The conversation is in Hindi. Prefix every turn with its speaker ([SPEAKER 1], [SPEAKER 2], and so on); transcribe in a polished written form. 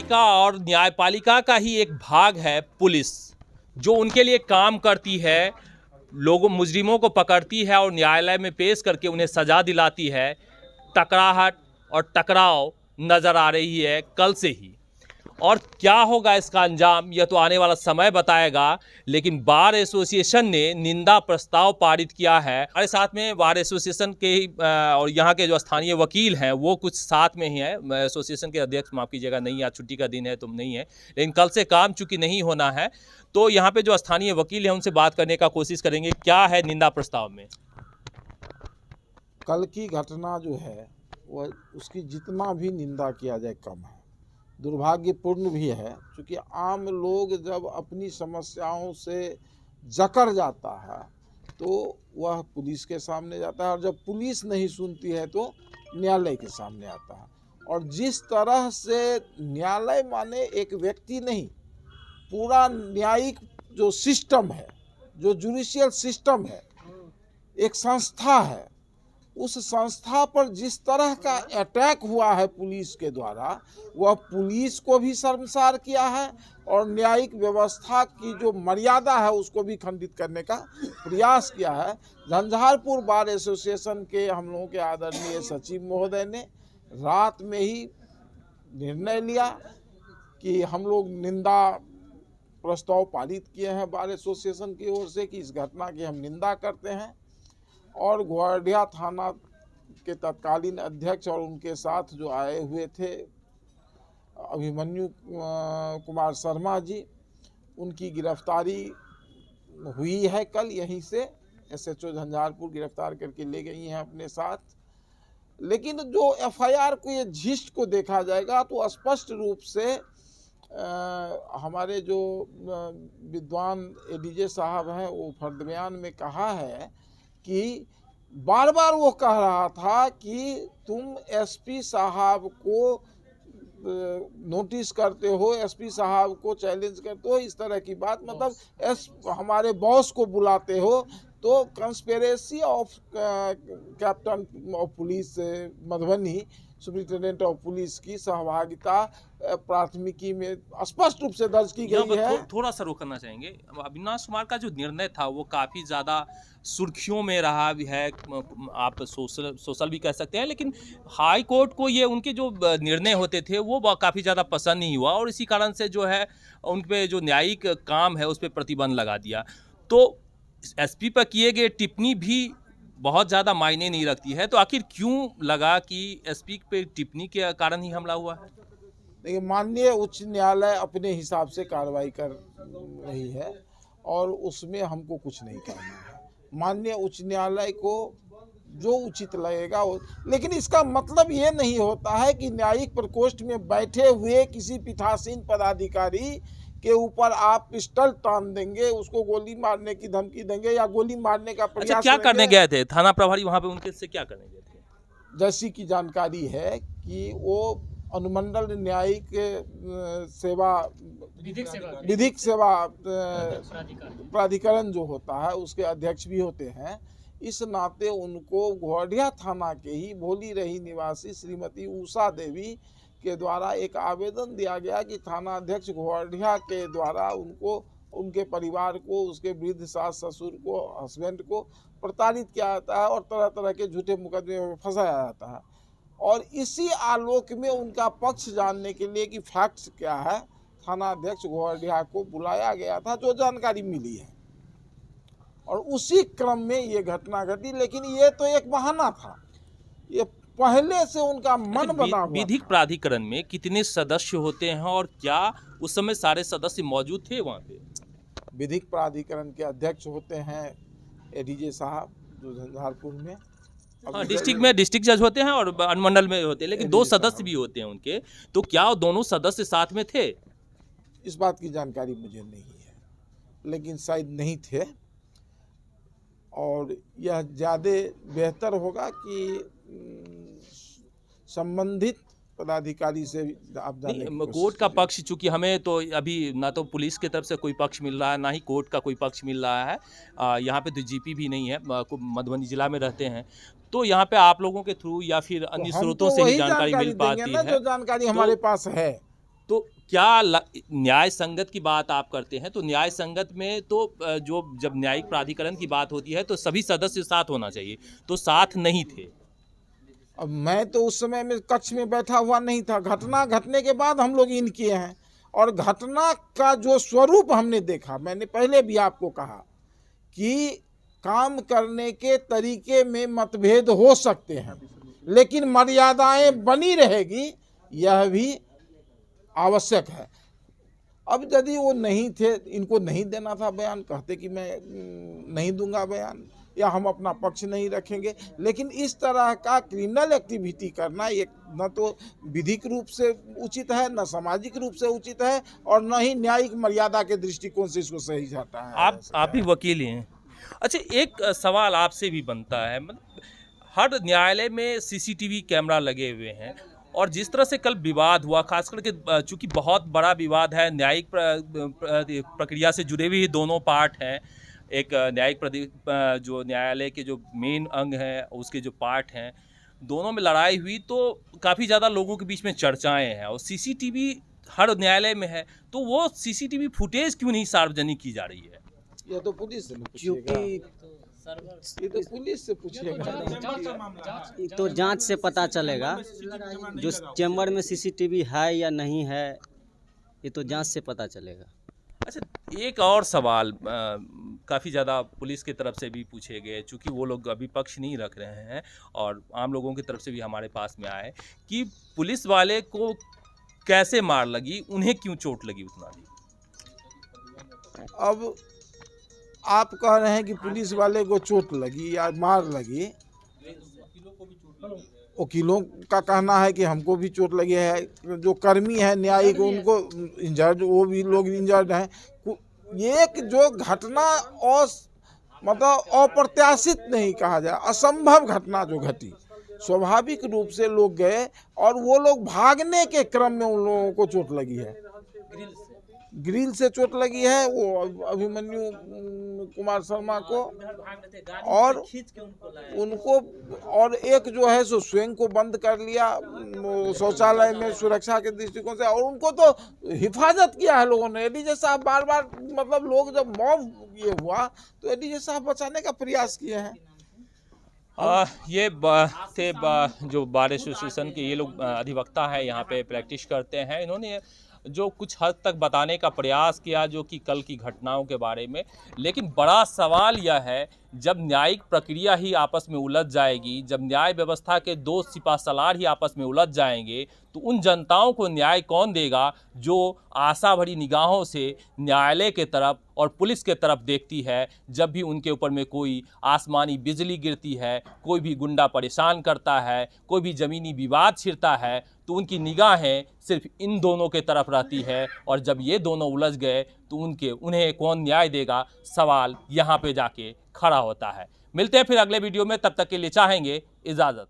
[SPEAKER 1] पालिका और न्यायपालिका का ही एक भाग है पुलिस, जो उनके लिए काम करती है, लोगों मुजरिमों को पकड़ती है और न्यायालय में पेश करके उन्हें सजा दिलाती है। टकराहट और टकराव नज़र आ रही है कल से ही, और क्या होगा इसका अंजाम यह तो आने वाला समय बताएगा। लेकिन बार एसोसिएशन ने निंदा प्रस्ताव पारित किया है। हमारे साथ में बार एसोसिएशन के और यहाँ के जो स्थानीय वकील हैं वो कुछ साथ में ही हैं। एसोसिएशन के अध्यक्ष, माफ़ कीजिएगा, नहीं, आज छुट्टी का दिन है तो नहीं है, लेकिन कल से काम चूँकि नहीं होना है तो यहाँ पे जो स्थानीय वकील हैं उनसे बात करने का कोशिश करेंगे। क्या है निंदा प्रस्ताव में?
[SPEAKER 2] कल की घटना जो है वह उसकी जितना भी निंदा किया जाए कम है, दुर्भाग्यपूर्ण भी है। क्योंकि आम लोग जब अपनी समस्याओं से जकड़ जाता है तो वह पुलिस के सामने जाता है, और जब पुलिस नहीं सुनती है तो न्यायालय के सामने आता है। और जिस तरह से न्यायालय माने एक व्यक्ति नहीं, पूरा न्यायिक जो सिस्टम है, जो जुडिशियल सिस्टम है, एक संस्था है, उस संस्था पर जिस तरह का अटैक हुआ है पुलिस के द्वारा, वह पुलिस को भी शर्मसार किया है और न्यायिक व्यवस्था की जो मर्यादा है उसको भी खंडित करने का प्रयास किया है। झंझारपुर बार एसोसिएशन के हम लोगों के आदरणीय सचिव महोदय ने रात में ही निर्णय लिया कि हम लोग निंदा प्रस्ताव पारित किए हैं बार एसोसिएशन की ओर से कि इस घटना की हम निंदा करते हैं। और ग्वारिया थाना के तत्कालीन अध्यक्ष और उनके साथ जो आए हुए थे अभिमन्यु कुमार शर्मा जी, उनकी गिरफ्तारी हुई है कल। यहीं से एसएचओ झंझारपुर गिरफ्तार करके ले गई हैं अपने साथ। लेकिन जो एफआईआर को, ये जिस्ट को देखा जाएगा तो स्पष्ट रूप से हमारे जो विद्वान एडीजे साहब हैं वो फर्द-बयान में कहा है कि बार बार वो कह रहा था कि तुम एसपी साहब को नोटिस करते हो, एसपी साहब को चैलेंज करते हो, इस तरह की बात, मतलब हमारे बॉस को बुलाते हो। तो conspiracy of captain of police Madhubani, superintendent of police की सहभागिता प्राथमिकी में स्पष्ट रूप से दर्ज की गई है।
[SPEAKER 1] थोड़ा सा रोकना चाहेंगे। अविनाश कुमार का जो निर्णय था वो काफ़ी ज़्यादा सुर्खियों में रहा भी है, आप सोशल भी कह सकते हैं, लेकिन हाई कोर्ट को ये उनके जो निर्णय होते थे वो काफ़ी ज़्यादा पसंद नहीं हुआ और इसी कारण से जो है उन पे जो न्यायिक काम है उस पर प्रतिबंध लगा दिया। तो एसपी पर किए गए टिप्पणी भी बहुत ज़्यादा मायने नहीं रखती है, तो आखिर क्यों लगा कि एसपी पे टिप्पणी के कारण ही हमला हुआ है?
[SPEAKER 2] देखिए, माननीय उच्च न्यायालय अपने हिसाब से कार्रवाई कर रही है और उसमें हमको कुछ नहीं करना है। माननीय उच्च न्यायालय को जो उचित लगेगा वो, लेकिन इसका मतलब ये नहीं होता है कि न्यायिक प्रकोष्ठ में बैठे हुए किसी पीठासीन पदाधिकारी के ऊपर आप पिस्टल तान देंगे, उसको गोली मारने की धमकी देंगे या गोली मारने का प्रयास
[SPEAKER 1] अच्छा, क्या करने गए थे थाना प्रभारी वहां पे, उनके से क्या करने गए थे?
[SPEAKER 2] जैसी की जानकारी है कि वो अनुमंडल न्यायिक सेवा, विधिक सेवा प्राधिकरण जो होता है उसके अध्यक्ष भी होते हैं। इस नाते उनको ग्वारिया थाना के ही भोली रही निवासी श्रीमती उषा देवी के द्वारा एक आवेदन दिया गया कि थाना अध्यक्ष ग्वारिया के द्वारा उनको, उनके परिवार को, उसके वृद्ध सास ससुर को, हस्बैंड को प्रताड़ित किया जाता है और तरह तरह के झूठे मुकदमे में फंसाया जाता है। और इसी आलोक में उनका पक्ष जानने के लिए कि फैक्ट्स क्या है, थाना अध्यक्ष ग्वारिया को बुलाया गया था, जो जानकारी मिली है। और उसी क्रम में ये घटना घटी। लेकिन ये तो एक बहाना था, ये पहले से उनका मन बना हुआ।
[SPEAKER 1] विधिक प्राधिकरण में कितने सदस्य होते हैं और क्या उस समय सारे सदस्य मौजूद थे वहाँ पे?
[SPEAKER 2] विधिक प्राधिकरण के अध्यक्ष होते हैं एडीजे साहब जो झंझारपुर में,
[SPEAKER 1] डिस्ट्रिक्ट में डिस्ट्रिक्ट जज होते हैं और अनुमंडल में होते हैं, लेकिन दो सदस्य भी होते हैं उनके, तो क्या दोनों सदस्य साथ में थे?
[SPEAKER 2] इस बात की जानकारी मुझे नहीं है, लेकिन शायद नहीं थे। और यह ज़्यादा बेहतर होगा कि संबंधित पदाधिकारी से आप जानें।
[SPEAKER 1] कोर्ट का पक्ष, चूंकि हमें तो अभी ना तो पुलिस की तरफ से कोई पक्ष मिल रहा है, ना ही कोर्ट का कोई पक्ष मिल रहा है। यहाँ पे तो जीपी भी नहीं है, मधुबनी जिला में रहते हैं, तो यहाँ पे आप लोगों के थ्रू या फिर अन्य स्रोतों से ही जानकारी मिल पाती है।
[SPEAKER 2] जो जानकारी हमारे पास है,
[SPEAKER 1] तो क्या न्याय संगत की बात आप करते हैं तो न्याय संगत में तो जो जब न्यायिक प्राधिकरण की बात होती है तो सभी सदस्य साथ होना चाहिए, तो साथ नहीं थे।
[SPEAKER 2] अब मैं तो उस समय में कक्ष में बैठा हुआ नहीं था, घटना घटने के बाद हम लोग इन किए हैं, और घटना का जो स्वरूप हमने देखा, मैंने पहले भी आपको कहा कि काम करने के तरीके में मतभेद हो सकते हैं, लेकिन मर्यादाएं बनी रहेगी, यह भी आवश्यक है। अब यदि वो नहीं थे, इनको नहीं देना था बयान, कहते कि मैं नहीं दूंगा बयान या हम अपना पक्ष नहीं रखेंगे, लेकिन इस तरह का क्रिमिनल एक्टिविटी करना एक न तो विधिक रूप से उचित है, न सामाजिक रूप से उचित है, और न ही न्यायिक मर्यादा के दृष्टिकोण से इसको सही जाता है।
[SPEAKER 1] आप भी वकील हैं। अच्छा, एक सवाल आपसे भी बनता है, मतलब हर न्यायालय में सीसीटीवी कैमरा लगे हुए हैं, और जिस तरह से कल विवाद हुआ, खास करके चूंकि बहुत बड़ा विवाद है, न्यायिक प्रक्रिया से जुड़े हुए दोनों पार्ट हैं, एक न्यायिक जो न्यायालय के जो मेन अंग हैं उसके जो पार्ट हैं, दोनों में लड़ाई हुई तो काफ़ी ज़्यादा लोगों के बीच में चर्चाएं हैं, और सीसीटीवी हर न्यायालय में है, तो वो सीसीटीवी फुटेज क्यों नहीं सार्वजनिक की जा रही है?
[SPEAKER 2] ये तो पुलिस से पूछिएगा, ये तो पुलिस से पूछिएगा।
[SPEAKER 3] तो जांच से पता चलेगा, जो चैम्बर में सीसीटीवी है या नहीं है, ये तो जांच से पता चलेगा।
[SPEAKER 1] अच्छा, एक और सवाल काफ़ी ज़्यादा पुलिस की तरफ से भी पूछे गए, चूँकि वो लोग अभी पक्ष नहीं रख रहे हैं, और आम लोगों की तरफ से भी हमारे पास में आए कि पुलिस वाले को कैसे मार लगी, उन्हें क्यों चोट लगी उतना भी?
[SPEAKER 2] अब आप कह रहे हैं कि पुलिस वाले को चोट लगी या मार लगी, वकीलों का कहना है कि हमको भी चोट लगी है, जो कर्मी है न्यायिक उनको इंजर्ड, वो भी लोग इंजर्ड हैं। एक जो घटना मतलब अप्रत्याशित नहीं कहा जाए, असंभव घटना जो घटी, स्वाभाविक रूप से लोग गए और वो लोग भागने के क्रम में उन लोगों को चोट लगी है, ग्रिल से चोट लगी है वो अभिमन्यु कुमार शर्मा को, और उनको, और एक जो है सो स्वयं को बंद कर लिया शौचालय में सुरक्षा के दृष्टिकोण से, और उनको तो हिफाजत किया है लोगों ने। एडीजे साहब बार बार, मतलब लोग जब मॉब ये हुआ तो एडीजे साहब बचाने का प्रयास किए हैं।
[SPEAKER 1] ये थे जो बार एसोसिएशन के ये लोग अधिवक्ता है, यहाँ पे प्रैक्टिस करते हैं। इन्होंने जो कुछ हद तक बताने का प्रयास किया जो कि कल की घटनाओं के बारे में, लेकिन बड़ा सवाल यह है, जब न्यायिक प्रक्रिया ही आपस में उलझ जाएगी, जब न्याय व्यवस्था के दो सिपासलार ही आपस में उलझ जाएंगे, तो उन जनताओं को न्याय कौन देगा जो आशा भरी निगाहों से न्यायालय के तरफ और पुलिस के तरफ देखती है जब भी उनके ऊपर में कोई आसमानी बिजली गिरती है, कोई भी गुंडा परेशान करता है, कोई भी ज़मीनी विवाद छिड़ता है, तो उनकी निगाहें सिर्फ इन दोनों के तरफ रहती है, और जब ये दोनों उलझ गए तो उन्हें कौन न्याय देगा, सवाल यहाँ पे जाके खड़ा होता है। मिलते हैं फिर अगले वीडियो में, तब तक के लिए चाहेंगे इजाज़त।